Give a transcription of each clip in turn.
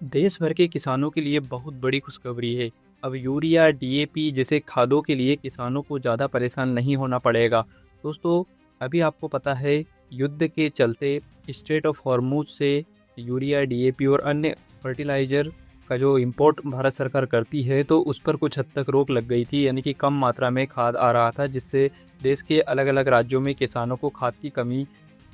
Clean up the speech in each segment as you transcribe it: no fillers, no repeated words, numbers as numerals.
देश भर के किसानों के लिए बहुत बड़ी खुशखबरी है। अब यूरिया, डीएपी जैसे खादों के लिए किसानों को ज़्यादा परेशान नहीं होना पड़ेगा। दोस्तों, अभी आपको पता है, युद्ध के चलते स्ट्रेट ऑफ हॉर्मुज से यूरिया, डीएपी और अन्य फर्टिलाइज़र का जो इंपोर्ट भारत सरकार करती है, तो उस पर कुछ हद तक रोक लग गई थी, यानी कि कम मात्रा में खाद आ रहा था, जिससे देश के अलग अलग राज्यों में किसानों को खाद की कमी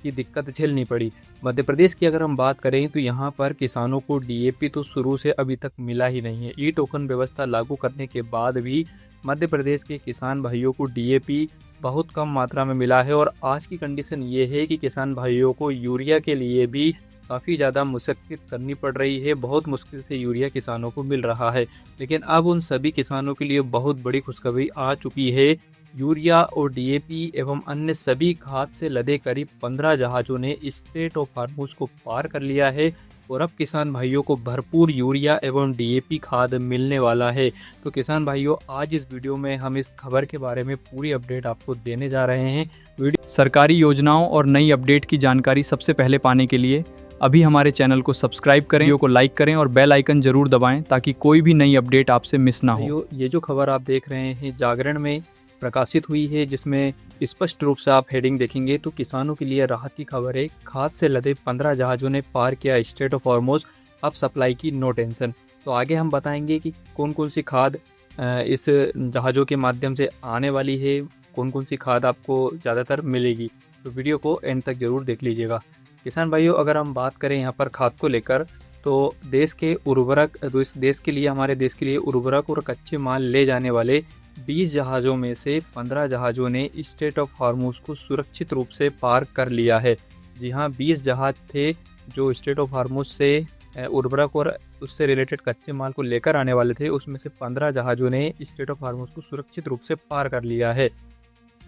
की दिक्कत झेलनी पड़ी। मध्य प्रदेश की अगर हम बात करें तो यहाँ पर किसानों को डीएपी तो शुरू से अभी तक मिला ही नहीं है। ई टोकन व्यवस्था लागू करने के बाद भी मध्य प्रदेश के किसान भाइयों को डीएपी बहुत कम मात्रा में मिला है, और आज की कंडीशन ये है कि किसान भाइयों को यूरिया के लिए भी काफ़ी ज़्यादा मशक्क़त करनी पड़ रही है। बहुत मुश्किल से यूरिया किसानों को मिल रहा है। लेकिन अब उन सभी किसानों के लिए बहुत बड़ी खुशखबरी आ चुकी है। यूरिया और डीएपी एवं अन्य सभी खाद से लदे करीब 15 जहाज़ों ने स्ट्रेट ऑफ हॉर्मुज को पार कर लिया है, और अब किसान भाइयों को भरपूर यूरिया एवं डीएपी खाद मिलने वाला है। तो किसान भाइयों, आज इस वीडियो में हम इस खबर के बारे में पूरी अपडेट आपको देने जा रहे हैं। सरकारी योजनाओं और नई अपडेट की जानकारी सबसे पहले पाने के लिए अभी हमारे चैनल को सब्सक्राइब करें, वीडियो को लाइक करें और बेल आइकन जरूर दबाएं ताकि कोई भी नई अपडेट आपसे मिस ना हो। ये जो खबर आप देख रहे हैं जागरण में प्रकाशित हुई है, जिसमें स्पष्ट रूप से आप हेडिंग देखेंगे तो किसानों के लिए राहत की खबर है। खाद से लदे 15 जहाज़ों ने पार किया स्ट्रेट ऑफ हॉर्मुज, अब सप्लाई की नो टेंशन। तो आगे हम बताएंगे कि कौन कौन सी खाद इस जहाज़ों के माध्यम से आने वाली है, कौन कौन सी खाद आपको ज़्यादातर मिलेगी। तो वीडियो को एंड तक ज़रूर देख लीजिएगा। किसान भाइयों, अगर हम बात करें यहाँ पर खाद को लेकर, तो देश के उर्वरक, तो इस देश के लिए, हमारे देश के लिए उर्वरक और कच्चे माल ले जाने वाले 20 जहाज़ों में से 15 जहाज़ों ने स्ट्रेट ऑफ हॉर्मुज को सुरक्षित रूप से पार कर लिया है। जी हाँ, 20 जहाज़ थे जो स्ट्रेट ऑफ हॉर्मुज से उर्वरक और उससे रिलेटेड कच्चे माल को लेकर आने वाले थे, उसमें से 15 जहाज़ों ने स्ट्रेट ऑफ हॉर्मुज को सुरक्षित रूप से पार कर लिया है।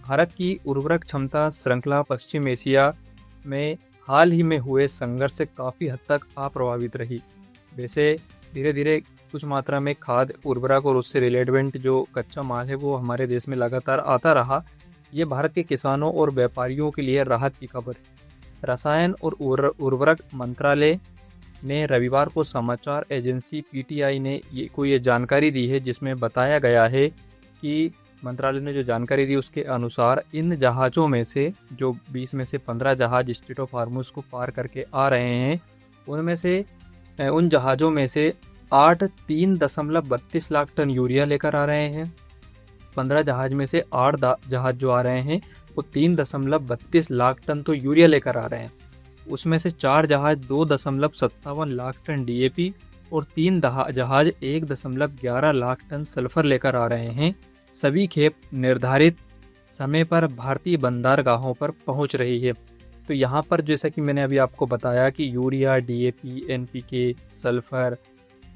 भारत की उर्वरक क्षमता श्रृंखला पश्चिम एशिया में हाल ही में हुए संघर्ष से काफ़ी हद तक अप्रभावित रही। वैसे धीरे धीरे कुछ मात्रा में खाद, उर्वरक और उससे रिलेवेंट जो कच्चा माल है वो हमारे देश में लगातार आता रहा। ये भारत के किसानों और व्यापारियों के लिए राहत की खबर है। रसायन और उर्वरक मंत्रालय ने रविवार को समाचार एजेंसी पीटीआई ने ये जानकारी दी है, जिसमें बताया गया है कि मंत्रालय ने जो जानकारी दी उसके अनुसार इन जहाज़ों में से, जो 20 में से 15 जहाज़ स्ट्रेट ऑफ हॉर्मुज को पार करके आ रहे हैं, उनमें से उन जहाज़ों में से 3.32 लाख टन यूरिया लेकर आ रहे हैं। 15 जहाज़ में से 8 जहाज़ जो आ रहे हैं वो 3.32 लाख टन तो यूरिया लेकर आ रहे हैं। उसमें से 4 जहाज़ 2.57 लाख टन डीएपी और 3 जहाज़ 1.11 लाख टन सल्फर लेकर आ रहे हैं। सभी खेप निर्धारित समय पर भारतीय बंदरगाहों पर पहुंच रही है। तो यहाँ पर जैसा कि मैंने अभी आपको बताया कि यूरिया, डीएपी, एनपीके, सल्फर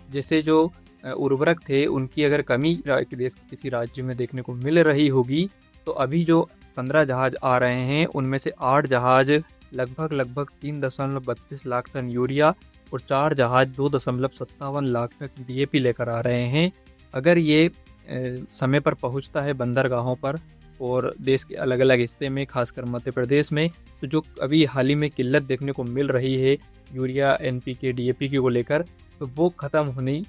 जैसे जो उर्वरक थे, उनकी अगर कमी देश के किसी राज्य में देखने को मिल रही होगी, तो अभी जो 15 जहाज़ आ रहे हैं उनमें से 8 जहाज़ लगभग 3.32 लाख टन यूरिया और 4 जहाज़ 2.57 लाख टन डीएपी लेकर आ रहे हैं। अगर ये समय पर पहुंचता है बंदरगाहों पर और देश के अलग अलग हिस्से में, खासकर मध्य प्रदेश में, तो जो अभी हाल ही में किल्लत देखने को मिल रही है यूरिया, एनपीके, डीएपी की को लेकर, तो वो ख़त्म होने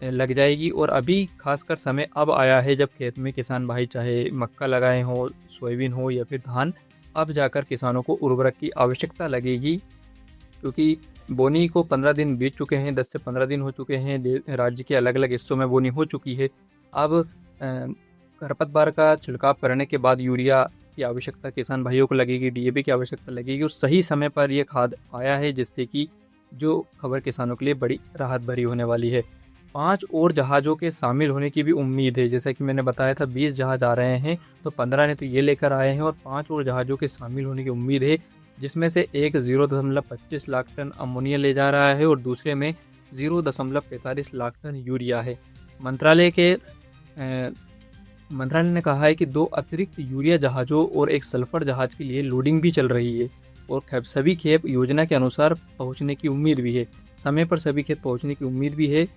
लग जाएगी। और अभी खासकर समय अब आया है जब खेत में किसान भाई चाहे मक्का लगाए हों, सोयाबीन हो या फिर धान, अब जाकर किसानों को उर्वरक की आवश्यकता लगेगी, क्योंकि बोनी को 15 दिन बीत चुके हैं, 10 से 15 दिन हो चुके हैं। राज्य के अलग अलग हिस्सों में बोनी हो चुकी है। अब खरपतवार का छिड़काव करने के बाद यूरिया की आवश्यकता किसान भाइयों को लगेगी, डीएपी की आवश्यकता लगेगी, और सही समय पर यह खाद आया है, जिससे कि जो खबर किसानों के लिए बड़ी राहत भरी होने वाली है। 5 और जहाज़ों के शामिल होने की भी उम्मीद है। जैसा कि मैंने बताया था, 20 जहाज़ आ रहे हैं, तो 15 ने तो ये लेकर आए हैं और 5 और जहाज़ों के शामिल होने की उम्मीद है, जिसमें से एक 0.25 लाख टन अमोनिया ले जा रहा है और दूसरे में 0.45 लाख टन यूरिया है। मंत्रालय ने कहा है कि 2 अतिरिक्त यूरिया जहाज़ों और एक सल्फर जहाज़ के लिए लोडिंग भी चल रही है, और सभी खेप योजना के अनुसार पहुंचने की उम्मीद भी है। समय पर सभी खेप पहुंचने की उम्मीद भी है।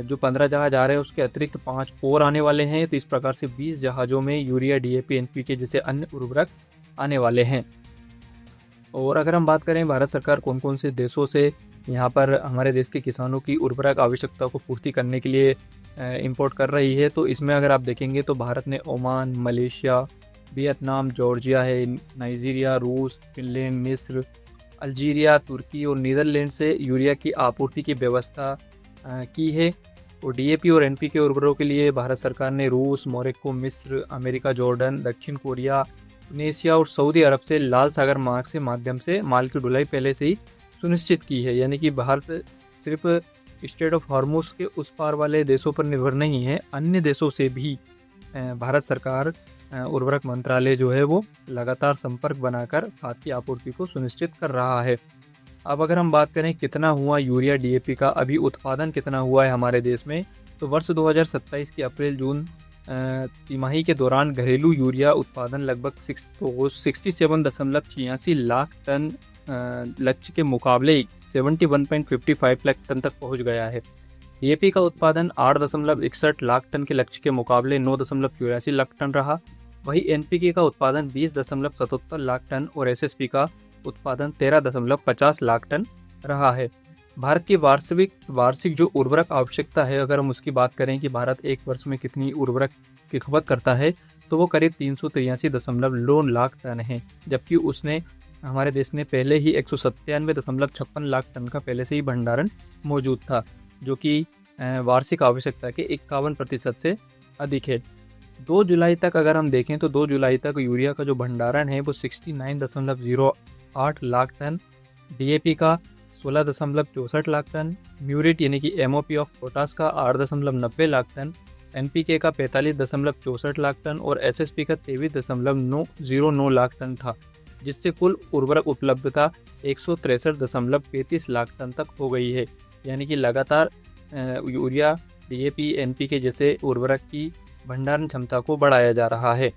जो 15 जहाज़ आ रहे हैं उसके अतिरिक्त 5 और आने वाले हैं। तो इस प्रकार से 20 जहाज़ों में यूरिया, डीएपी, एनपीके जैसे अन्य उर्वरक आने वाले हैं। और अगर हम बात करें भारत सरकार कौन कौन से देशों से यहाँ पर हमारे देश के किसानों की उर्वरक आवश्यकता को पूर्ति करने के लिए इंपोर्ट कर रही है। तो इसमें अगर आप देखेंगे तो भारत ने ओमान, मलेशिया, वियतनाम, जॉर्जिया है, नाइजीरिया, रूस, फिनलैंड, मिस्र, अल्जीरिया, तुर्की और नीदरलैंड से यूरिया की आपूर्ति की व्यवस्था की है। और डीएपी और एनपीके उर्वरकों के लिए भारत सरकार ने रूस, मोरक्को, मिस्र, अमेरिका, जॉर्डन, दक्षिण कोरिया, इंडोनेशिया और सऊदी अरब से लाल सागर मार्ग से माध्यम से माल की ढुलाई पहले से ही सुनिश्चित की है। यानी कि भारत सिर्फ स्टेट ऑफ हॉर्मुज के उस पार वाले देशों पर निर्भर नहीं है, अन्य देशों से भी भारत सरकार उर्वरक मंत्रालय जो है वो लगातार संपर्क बनाकर खाद की आपूर्ति को सुनिश्चित कर रहा है। अब अगर हम बात करें कितना हुआ यूरिया डीएपी का अभी उत्पादन कितना हुआ है हमारे देश में, तो वर्ष 2027 की अप्रैल-जून तिमाही के दौरान घरेलू यूरिया उत्पादन लगभग 67.86 लाख टन लक्ष्य के मुकाबले 71.55 लाख टन तक पहुंच गया है। डीएपी का उत्पादन 8.61 लाख टन के लक्ष्य के मुकाबले 9.84 लाख टन रहा। वहीं एनपीके का उत्पादन 20.77 लाख टन और एसएसपी का उत्पादन 13.50 लाख टन रहा है। भारत की वार्षिक जो उर्वरक आवश्यकता है, अगर हम उसकी बात करें कि भारत एक वर्ष में कितनी उर्वरक की खपत करता है, तो वो करीब 383.9 लाख टन है, जबकि उसने हमारे देश ने पहले ही 197.56 लाख टन का पहले से ही भंडारण मौजूद था, जो कि वार्षिक आवश्यकता के 51% से अधिक है। 2 जुलाई तक अगर हम देखें तो 2 जुलाई तक यूरिया का जो भंडारण है वो 69.08 लाख टन, डीएपी का 16.64 लाख टन, म्यूरेट यानी कि एमओपी ऑफ पोटास का 8.90 लाख टन, एनपीके का 45.64 लाख टन और एसएसपी का 23.09 लाख टन था, जिससे कुल उर्वरक उपलब्धता 163.35 लाख टन तक हो गई है। यानी कि लगातार यूरिया, डीएपी, एनपीके जैसे उर्वरक की भंडारण क्षमता को बढ़ाया जा रहा है।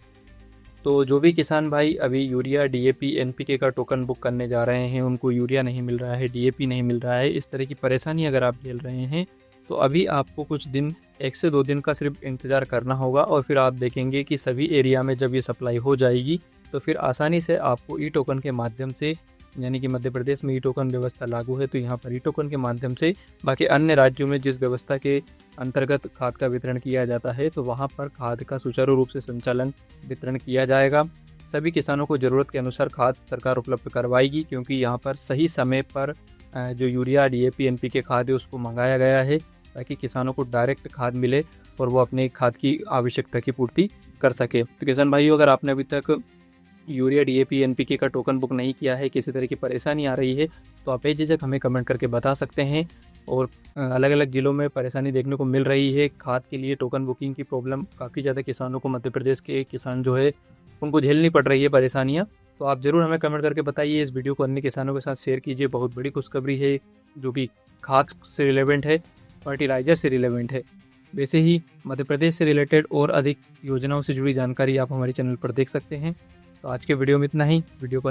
तो जो भी किसान भाई अभी यूरिया, डीएपी, एनपीके का टोकन बुक करने जा रहे हैं, उनको यूरिया नहीं मिल रहा है, डीएपी नहीं मिल रहा है, इस तरह की परेशानी अगर आप झेल रहे हैं, तो अभी आपको कुछ दिन 1 से 2 दिन का सिर्फ इंतज़ार करना होगा और फिर आप देखेंगे कि सभी एरिया में जब ये सप्लाई हो जाएगी तो फिर आसानी से आपको ई टोकन के माध्यम से, यानी कि मध्य प्रदेश में ई टोकन व्यवस्था लागू है तो यहाँ पर ई टोकन के माध्यम से बाकी अन्य राज्यों में जिस व्यवस्था के अंतर्गत खाद का वितरण किया जाता है तो वहाँ पर खाद का सुचारू रूप से संचालन वितरण किया जाएगा। सभी किसानों को ज़रूरत के अनुसार खाद सरकार उपलब्ध करवाएगी, क्योंकि यहाँ पर सही समय पर जो यूरिया, डीएपी, एनपीके खाद है उसको मंगाया गया है ताकि किसानों को डायरेक्ट खाद मिले और वो अपने खाद की आवश्यकता की पूर्ति कर सके। तो किसान भाइयों, अगर आपने अभी तक यूरिया, डीएपी, एनपीके का टोकन बुक नहीं किया है, किसी तरह की परेशानी आ रही है, तो आप बेझिझक हमें कमेंट करके बता सकते हैं। और अलग अलग ज़िलों में परेशानी देखने को मिल रही है, खाद के लिए टोकन बुकिंग की प्रॉब्लम काफ़ी ज़्यादा किसानों को, मध्य प्रदेश के किसान जो है उनको झेलनी पड़ रही है परेशानियाँ। तो आप ज़रूर हमें कमेंट करके बताइए, इस वीडियो को अन्य किसानों के साथ शेयर कीजिए। बहुत बड़ी खुशखबरी है जो भी खाद से रिलेवेंट है, फर्टिलाइज़र से रिलेवेंट है। वैसे ही मध्य प्रदेश से रिलेटेड और अधिक योजनाओं से जुड़ी जानकारी आप हमारे चैनल पर देख सकते हैं। तो आज के वीडियो में इतना ही। वीडियो को